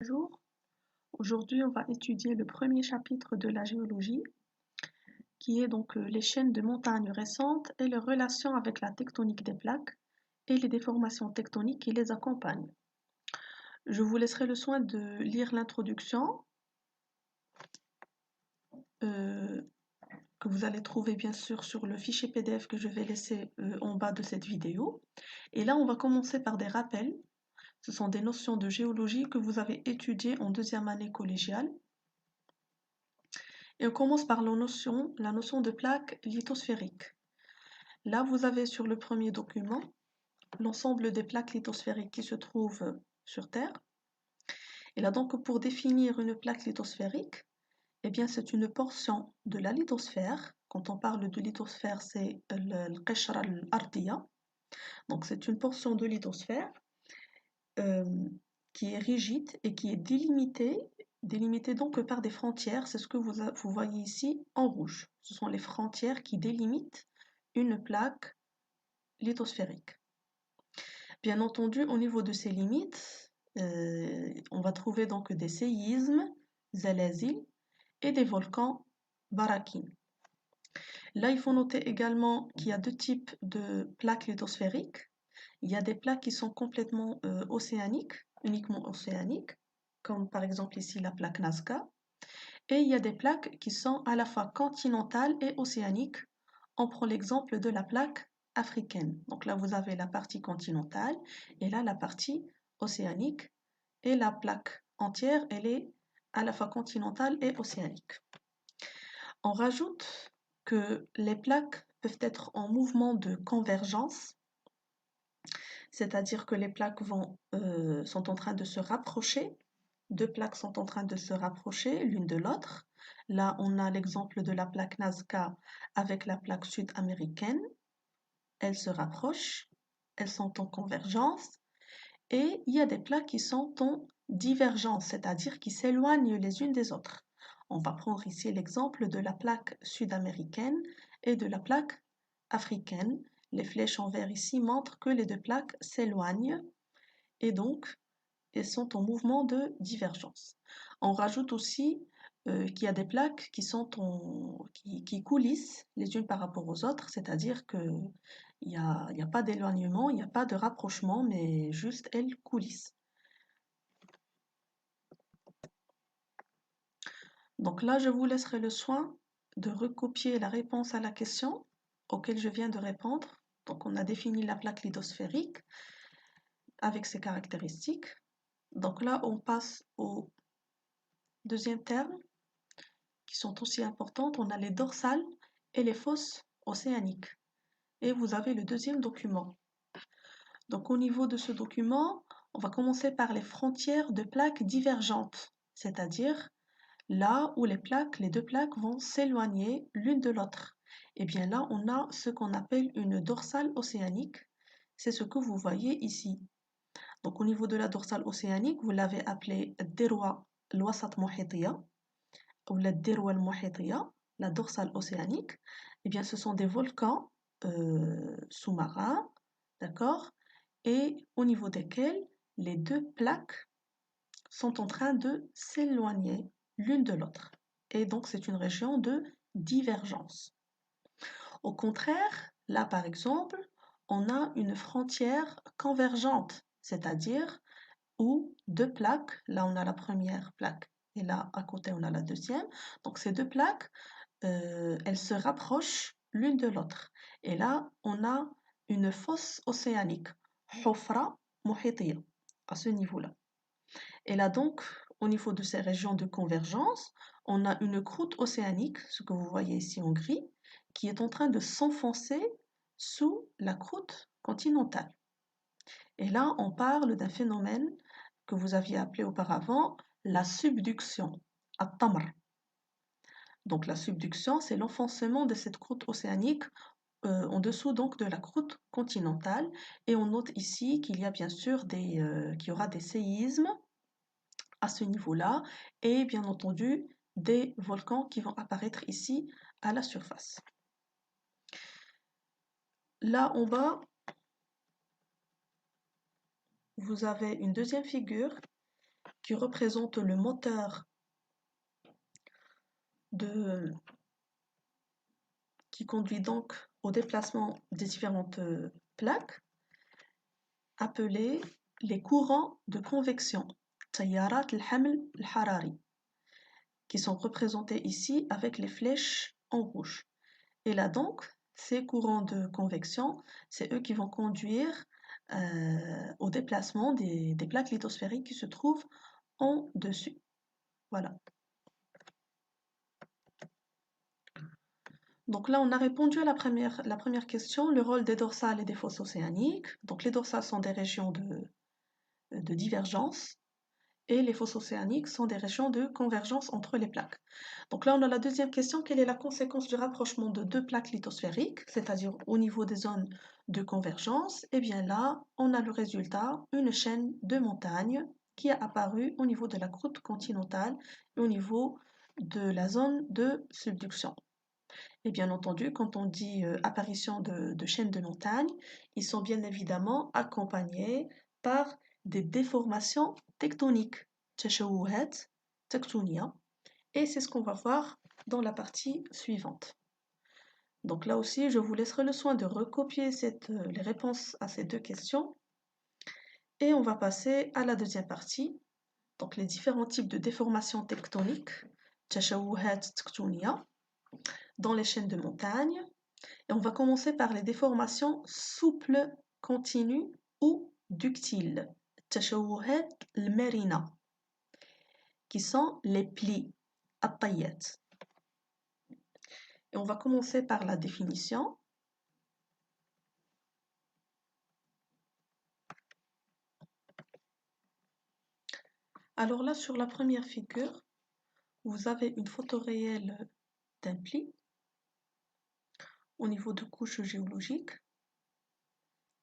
Bonjour. Aujourd'hui, on va étudier le premier chapitre de la géologie, qui est donc les chaînes de montagnes récentes et leurs relations avec la tectonique des plaques et les déformations tectoniques qui les accompagnent. Je vous laisserai le soin de lire l'introduction euh, que vous allez trouver bien sûr sur le fichier PDF que je vais laisser en bas de cette vidéo. Et là, on va commencer par des rappels. Ce sont des notions de géologie que vous avez étudiées en deuxième année collégiale. Et on commence par la notion de plaque lithosphérique. Là, vous avez sur le premier document l'ensemble des plaques lithosphériques qui se trouvent sur Terre. Et là, donc, pour définir une plaque lithosphérique, eh bien, c'est une portion de la lithosphère. Quand on parle de lithosphère, c'est le qashra al-ardiya. Donc, c'est une portion de lithosphère euh, qui est rigide et qui est délimitée donc par des frontières. C'est ce que vous voyez ici en rouge. Ce sont les frontières qui délimitent une plaque lithosphérique. Bien entendu, au niveau de ces limites, on va trouver donc des séismes, zalazil et des volcans barakines. Là, il faut noter également qu'il y a deux types de plaques lithosphériques. Il y a des plaques qui sont complètement océaniques, uniquement océaniques, comme par exemple ici la plaque Nazca. Et il y a des plaques qui sont à la fois continentales et océaniques. On prend l'exemple de la plaque africaine. Donc là, vous avez la partie continentale et là, la partie océanique. Et la plaque entière, elle est à la fois continentale et océanique. On rajoute que les plaques peuvent être en mouvement de convergence, c'est-à-dire que les plaques sont en train de se rapprocher. Deux plaques sont en train de se rapprocher l'une de l'autre. Là, on a l'exemple de la plaque Nazca avec la plaque sud-américaine. Elles se rapprochent, elles sont en convergence. Et il y a des plaques qui sont en divergence, c'est-à-dire qui s'éloignent les unes des autres. On va prendre ici l'exemple de la plaque sud-américaine et de la plaque africaine. Les flèches en vert ici montrent que les deux plaques s'éloignent et donc elles sont en mouvement de divergence. On rajoute aussi qu'il y a des plaques qui coulissent les unes par rapport aux autres, c'est-à-dire qu'il n'y a pas d'éloignement, il n'y a pas de rapprochement, mais juste elles coulissent. Donc là, je vous laisserai le soin de recopier la réponse à la question auquel je viens de répondre. Donc on a défini la plaque lithosphérique avec ses caractéristiques. Donc là, on passe au deuxième terme qui sont aussi importantes. On a les dorsales et les fosses océaniques. Et vous avez le deuxième document. Donc au niveau de ce document, on va commencer par les frontières de plaques divergentes, c'est-à-dire là où les deux plaques vont s'éloigner l'une de l'autre. Et bien là, on a ce qu'on appelle une dorsale océanique. C'est ce que vous voyez ici. Donc au niveau de la dorsale océanique, vous l'avez appelée Derwa al-Wasat Muhitiya ou la Derwa al-Muhitiya, la dorsale océanique. Eh bien, ce sont des volcans sous-marins, d'accord, et au niveau desquels les deux plaques sont en train de s'éloigner l'une de l'autre. Et donc, c'est une région de divergence. Au contraire, là, par exemple, on a une frontière convergente, c'est-à-dire où deux plaques, là, on a la première plaque et là, à côté, on a la deuxième. Donc, ces deux plaques, elles se rapprochent l'une de l'autre. Et là, on a une fosse océanique, Hofra Muhitiya, à ce niveau-là. Et là donc, au niveau de ces régions de convergence, on a une croûte océanique, ce que vous voyez ici en gris, qui est en train de s'enfoncer sous la croûte continentale. Et là, on parle d'un phénomène que vous aviez appelé auparavant la subduction, at-tamr. Donc la subduction, c'est l'enfoncement de cette croûte océanique en dessous donc de la croûte continentale. Et on note ici qu'il y a bien sûr qu'il y aura des séismes à ce niveau-là et bien entendu des volcans qui vont apparaître ici à la surface. Là en bas, vous avez une deuxième figure qui représente le moteur qui conduit donc au déplacement des différentes plaques, appelées les courants de convection, تيارات الحمل الحراري, qui sont représentés ici avec les flèches en rouge. Et là donc, ces courants de convection, c'est eux qui vont conduire au déplacement des plaques lithosphériques qui se trouvent en dessus. Voilà. Donc là, on a répondu à la première question, le rôle des dorsales et des fosses océaniques. Donc les dorsales sont des régions de divergence et les fosses océaniques sont des régions de convergence entre les plaques. Donc là, on a la deuxième question, quelle est la conséquence du rapprochement de deux plaques lithosphériques, c'est-à-dire au niveau des zones de convergence? Eh bien là, on a le résultat, une chaîne de montagnes qui a apparu au niveau de la croûte continentale et au niveau de la zone de subduction. Et bien entendu, quand on dit apparition de chaînes de montagnes, ils sont bien évidemment accompagnés par des déformations tectoniques, تشوهات تكتونية, et c'est ce qu'on va voir dans la partie suivante. Donc là aussi, je vous laisserai le soin de recopier les réponses à ces deux questions, et on va passer à la deuxième partie, donc les différents types de déformations tectoniques, تشوهات تكتونية, dans les chaînes de montagnes. Et on va commencer par les déformations souples, continues ou ductiles, التشوهات المرنة, qui sont les plis, الطيات. Et on va commencer par la définition. Alors là, sur la première figure, vous avez une photo réelle d'un pli au niveau de couches géologiques.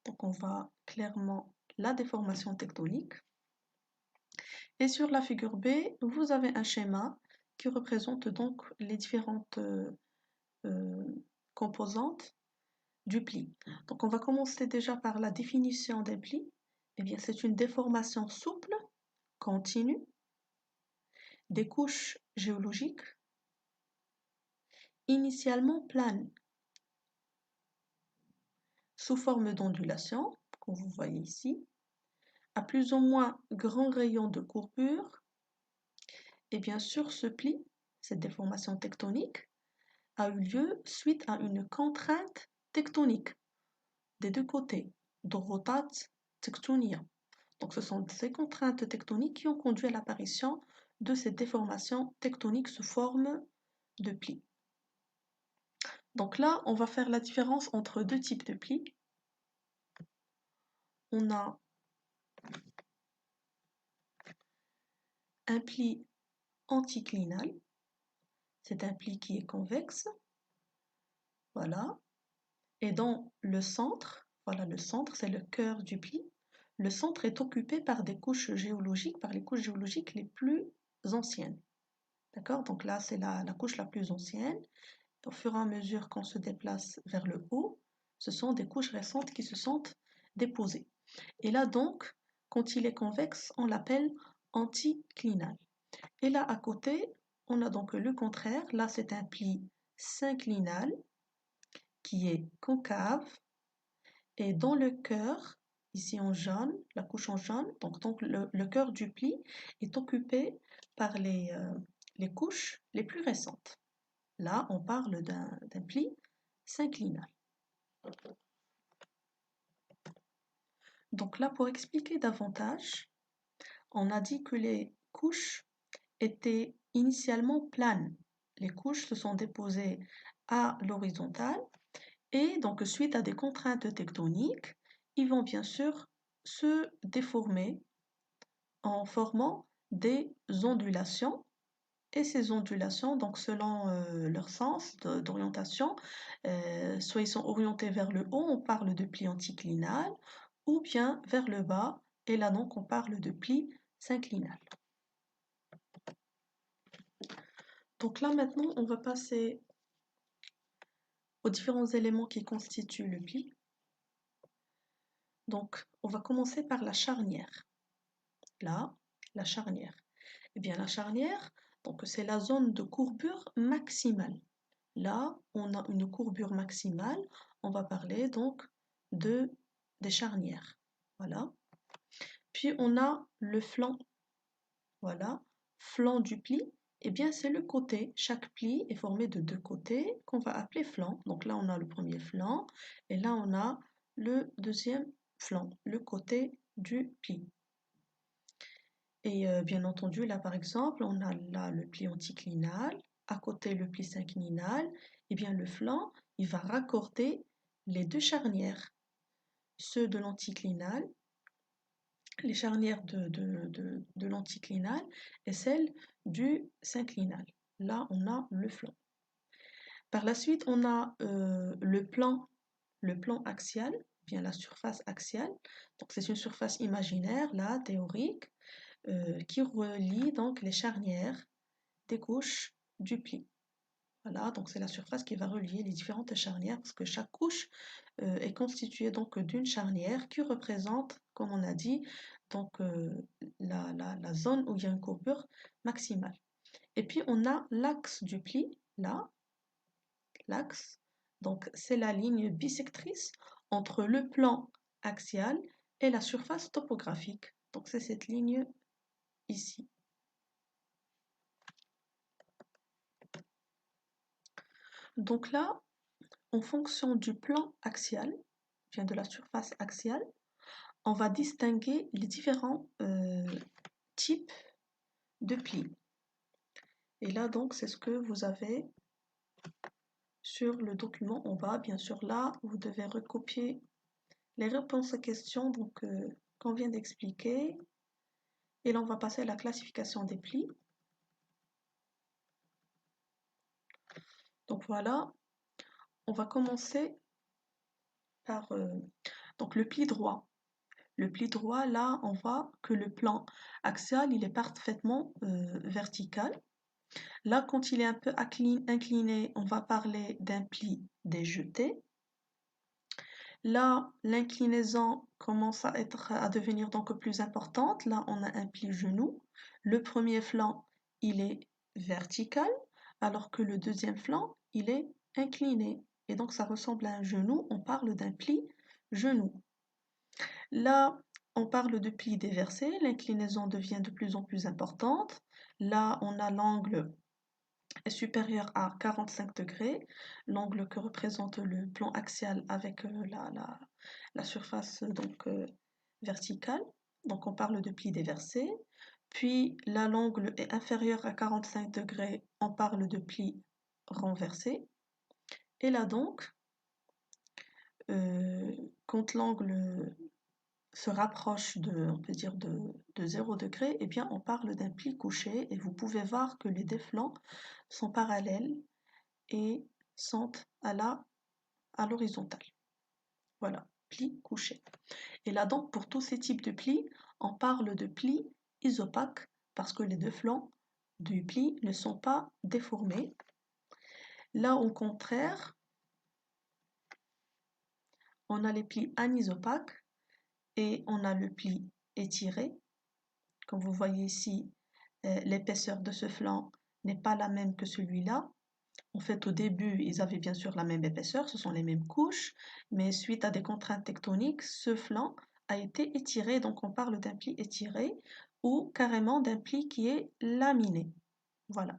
Donc on voit clairement la déformation tectonique. Et sur la figure B, vous avez un schéma qui représente donc les différentes composantes du pli. Donc on va commencer déjà par la définition des plis. Eh bien, c'est une déformation souple, continue, des couches géologiques, initialement planes, sous forme d'ondulation, comme vous voyez ici, à plus ou moins grand rayon de courbure. Et bien sûr, ce pli, cette déformation tectonique, a eu lieu suite à une contrainte tectonique des deux côtés, ضغوطات تكتونية. Donc ce sont ces contraintes tectoniques qui ont conduit à l'apparition de cette déformation tectonique sous forme de plis. Donc là, on va faire la différence entre deux types de plis. On a un pli anticlinal, c'est un pli qui est convexe, voilà. Et dans le centre, voilà, le centre, c'est le cœur du pli. Le centre est occupé par des couches géologiques, par les couches géologiques les plus anciennes. D'accord? Donc là, c'est la couche la plus ancienne. Au fur et à mesure qu'on se déplace vers le haut, ce sont des couches récentes qui se sont déposées. Et là donc, quand il est convexe, on l'appelle anticlinal. Et là à côté, on a donc le contraire. Là, c'est un pli synclinal qui est concave. Et dans le cœur, ici en jaune, la couche en jaune, donc le cœur du pli est occupé par les couches les plus récentes. Là, on parle d'un pli synclinal. Donc là, pour expliquer davantage, on a dit que les couches étaient initialement planes. Les couches se sont déposées à l'horizontale et donc suite à des contraintes tectoniques, ils vont bien sûr se déformer en formant des ondulations. Et ces ondulations, donc selon leur sens d'orientation, soit ils sont orientés vers le haut, on parle de pli anticlinal, ou bien vers le bas, et là donc on parle de pli synclinal. Donc là maintenant on va passer aux différents éléments qui constituent le pli. Donc on va commencer par la charnière. Là, La charnière. Eh bien, la charnière, donc c'est la zone de courbure maximale. Là, on a une courbure maximale. On va parler donc des charnières. Voilà. Puis on a le flanc. Voilà. Flanc du pli. Eh bien, c'est le côté. Chaque pli est formé de deux côtés qu'on va appeler flanc. Donc là, on a le premier flanc et là, on a le deuxième flanc, le côté du pli. Et bien entendu, là par exemple, on a là le pli anticlinal, à côté le pli synclinal, et bien le flanc, il va raccorder les deux charnières, ceux de l'anticlinal, les charnières de l'anticlinal et celles du synclinal. Là, on a le flanc. Par la suite, on a le plan axial, bien la surface axiale. Donc c'est une surface imaginaire, là, théorique, qui relie donc les charnières des couches du pli. Voilà, donc c'est la surface qui va relier les différentes charnières parce que chaque couche est constituée donc d'une charnière qui représente, comme on a dit, donc la zone où il y a une courbure maximale. Et puis on a l'axe du pli, là, l'axe, donc c'est la ligne bisectrice entre le plan axial et la surface topographique. Donc c'est cette ligne ici. Donc là, en fonction du plan axial, bien de la surface axiale, on va distinguer les différents types de plis. Et là, donc, c'est ce que vous avez sur le document en bas. Bien sûr, là, vous devez recopier les réponses aux questions qu'on vient d'expliquer. Et là, on va passer à la classification des plis. Donc voilà, on va commencer par donc le pli droit. Le pli droit, là, on voit que le plan axial, il est parfaitement vertical. Là, quand il est un peu incliné, on va parler d'un pli déjeté. Là, l'inclinaison commence à devenir donc plus importante. Là, on a un pli genou. Le premier flanc, il est vertical, alors que le deuxième flanc, il est incliné. Et donc, ça ressemble à un genou. On parle d'un pli genou. Là, on parle de pli déversé. L'inclinaison devient de plus en plus importante. Là, on a l'angle est supérieur à 45 degrés, l'angle que représente le plan axial avec la surface verticale. Donc on parle de pli déversé. Puis là, l'angle est inférieur à 45 degrés, on parle de pli renversé. Et là donc, quand l'angle se rapproche on peut dire de 0 degré, eh bien on parle d'un pli couché et vous pouvez voir que les deux flancs sont parallèles et sont à l'horizontale. Voilà, pli couché. Et là donc pour tous ces types de plis, on parle de pli isopaque parce que les deux flancs du pli ne sont pas déformés. Là au contraire, on a les plis anisopaques et on a le pli étiré. Comme vous voyez ici, l'épaisseur de ce flanc n'est pas la même que celui-là. En fait, au début, ils avaient bien sûr la même épaisseur, ce sont les mêmes couches, mais suite à des contraintes tectoniques, ce flanc a été étiré, donc on parle d'un pli étiré ou carrément d'un pli qui est laminé. Voilà.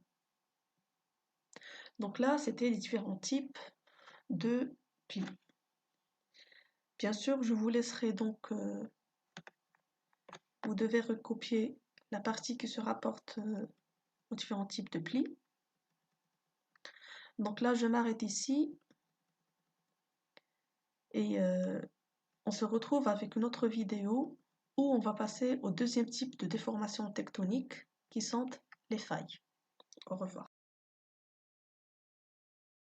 Donc là, c'était les différents types de plis. Bien sûr, je vous laisserai donc, vous devez recopier la partie qui se rapporte aux différents types de plis. Donc là, je m'arrête ici et on se retrouve avec une autre vidéo où on va passer au deuxième type de déformation tectonique qui sont les failles. Au revoir.